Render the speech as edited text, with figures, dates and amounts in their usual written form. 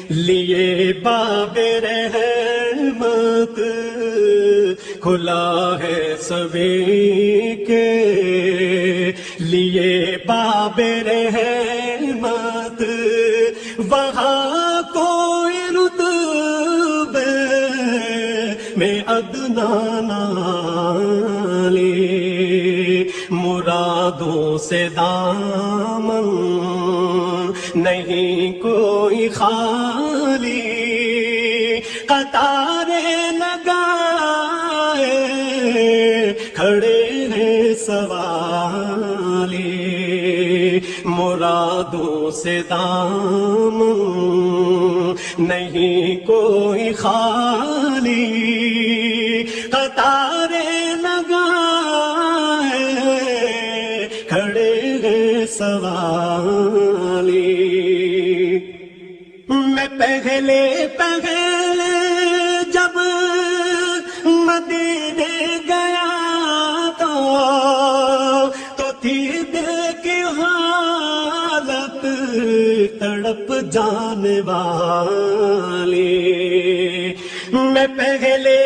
لیے باب رحمت کھلا ہے سبھی کے لیے باب رحمت، وہاں کوئی رتبے میں ادنا نہ لے، مرادوں سے دامن نہیں کوئی خالی، قطاریں لگائے کھڑے ہیں سوالی، مرادوں سے دامن نہیں کوئی خالی، قطاریں لگائے کھڑے ہیں سوالی۔ میں پہلے جب مدینے گیا تو تھی دل کی حالت تڑپ جانے والی، میں پہلے